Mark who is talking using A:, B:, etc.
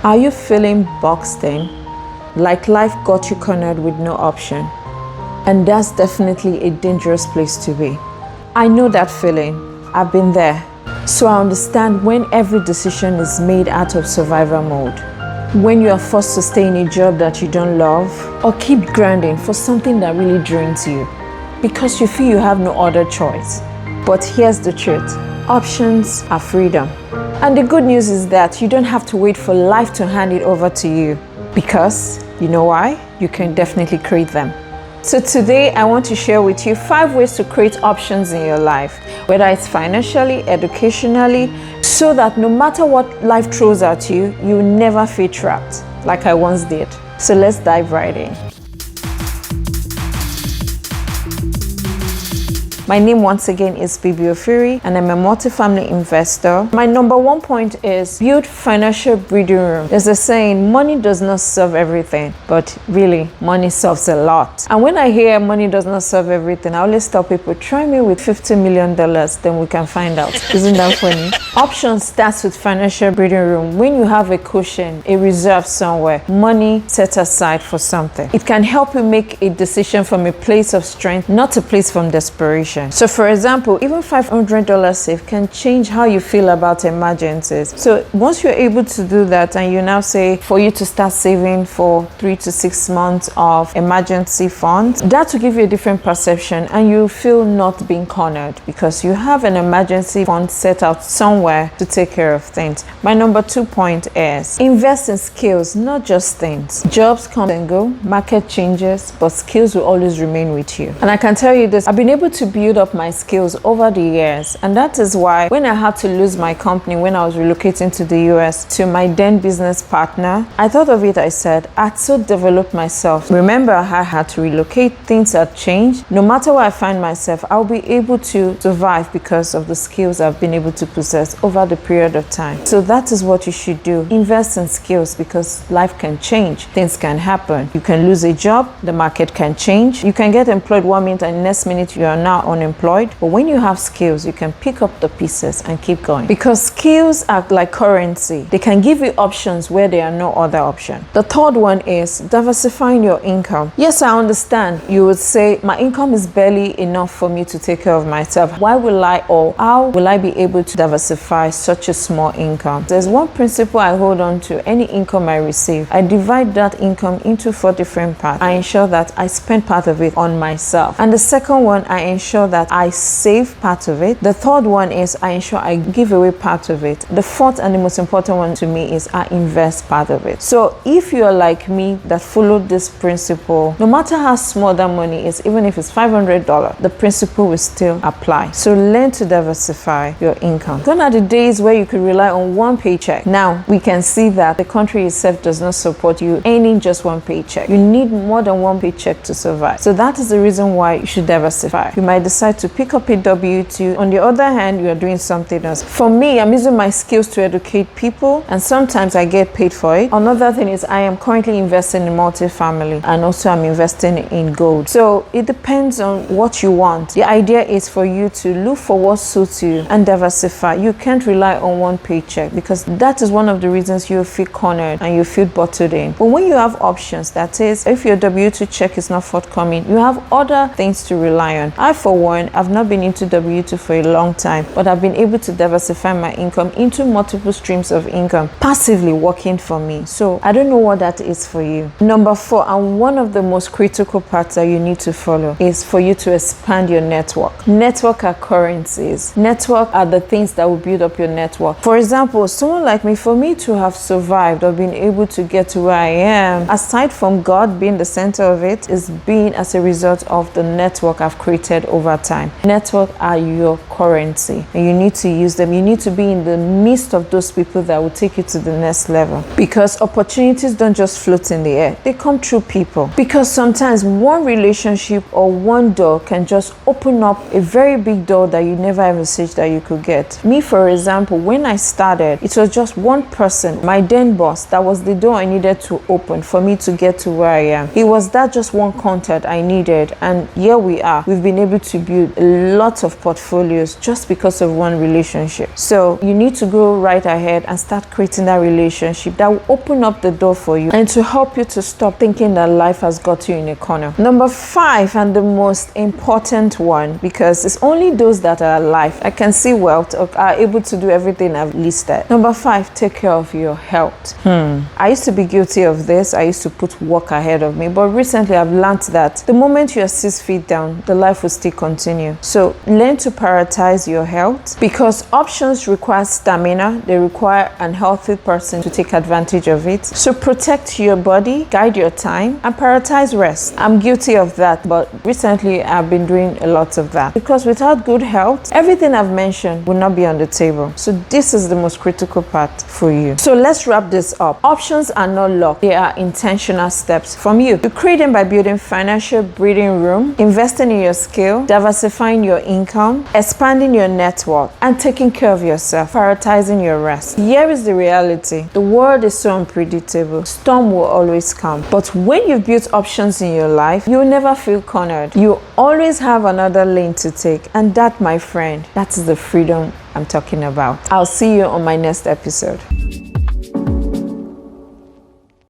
A: Are you feeling boxed in? Like life got you cornered with no option? And that's definitely a dangerous place to be. I know that feeling. I've been there. So I understand when every decision is made out of survival mode. When you are forced to stay in a job that you don't love, or keep grinding for something that really drains you, because you feel you have no other choice. But here's the truth. Options are freedom. And the good news is that you don't have to wait for life to hand it over to you. Because, you know why? You can definitely create them. So today, I want to share with you 5 ways to create options in your life, whether it's financially, educationally, so that no matter what life throws at you, you will never feel trapped, like I once did. So let's dive right in. My name once again is Bibi Ofiri, and I'm a multifamily investor. My number 1 point is build financial breathing room. There's a saying, money does not solve everything, but really, money solves a lot. And when I hear money does not solve everything, I always tell people, try me with $50 million, then we can find out. Isn't that funny? Options starts with financial breathing room. When you have a cushion, a reserve somewhere, money set aside for something. It can help you make a decision from a place of strength, not a place from desperation. So for example, even $500 save can change how you feel about emergencies. So once you're able to do that, and you now say for you to start saving for 3 to 6 months of emergency funds, that will give you a different perception, and you feel not being cornered because you have an emergency fund set out somewhere to take care of things. My number 2 point is invest in skills, not just things. Jobs come and go, market changes, but skills will always remain with you. And I can tell you this, I've been able to build up my skills over the years, and that is why when I had to lose my company when I was relocating to the US to my then business partner, I thought of it, I said, I'd so developed myself. Remember, I had to relocate, things had changed. No matter where I find myself, I'll be able to survive because of the skills I've been able to possess over the period of time. So that is what you should do. Invest in skills, because life can change, things can happen. You can lose a job, the market can change. You can get employed 1 minute and next minute you are now unemployed. But when you have skills, you can pick up the pieces and keep going, because skills are like currency. They can give you options where there are no other option. The 3rd one is diversifying your income. Yes, I understand. You would say my income is barely enough for me to take care of myself. Why will I, or how will I be able to diversify such a small income? There's one principle I hold on to. Any income I receive, I divide that income into 4 different parts. I ensure that I spend part of it on myself, and the second one, I ensure that I save part of it. The 3rd one is I ensure I give away part of it. The 4th and the most important one to me is I invest part of it. So if you are like me that followed this principle, no matter how small that money is, even if it's $500, the principle will still apply. So learn to diversify your income. Gone are the days where you could rely on 1 paycheck. Now we can see that the country itself does not support you earning just 1 paycheck. You need more than 1 paycheck to survive. So that is the reason why you should diversify. You might decide to pick up a W2. On the other hand, you are doing something else. For me, I'm using my skills to educate people, and sometimes I get paid for it. Another thing is I am currently investing in multifamily, and also I'm investing in gold. So it depends on what you want. The idea is for you to look for what suits you and diversify. You can't rely on 1 paycheck, because that is one of the reasons you feel cornered and you feel bottled in. But when you have options, that is, if your W2 check is not forthcoming, you have other things to rely on. I, for one, I've not been into W2 for a long time, but I've been able to diversify my income into multiple streams of income, passively working for me. So I don't know what that is for you. Number 4, and one of the most critical parts that you need to follow, is for you to expand your network. Network are currencies. Network are the things that will build up your network. For example, someone like me, for me to have survived or been able to get to where I am, aside from God being the center of it, is being as a result of the network I've created over time. Network are your currency, and you need to use them. You need to be in the midst of those people that will take you to the next level, because opportunities don't just float in the air. They come through people, because sometimes 1 relationship or 1 door can just open up a very big door that you never envisaged that you could get. Me, for For example, when I started, it was just one person, my then boss, that was the door I needed to open for me to get to where I am. It was that just one contact I needed, and here we are. We've been able to build a lot of portfolios just because of one relationship. So you need to go right ahead and start creating that relationship that will open up the door for you and to help you to stop thinking that life has got you in a corner. Number 5, and the most important one, because it's only those that are alive that can see wealth or are able to do everything I've listed. Number 5, take care of your health. I used to be guilty of this. I used to put work ahead of me, but recently I've learned that the moment you're 6 feet down, the life will still continue. So learn to prioritize your health, because options require stamina. They require an healthy person to take advantage of it. So protect your body, guide your time, and prioritize rest. I'm guilty of that, but recently I've been doing a lot of that, because without good health, everything I've mentioned will not be on the table. So this is the most critical part for you. So let's wrap this up. Options are not luck. They are intentional steps from you. You create them by building financial breathing room, investing in your skill, diversifying your income, expanding your network, and taking care of yourself, prioritizing your rest. Here is the reality. The world is so unpredictable. Storm will always come. But when you've built options in your life, you'll never feel cornered. You always have another lane to take. And that, my friend, that is the freedom I'm talking about. I'll see you on my next episode.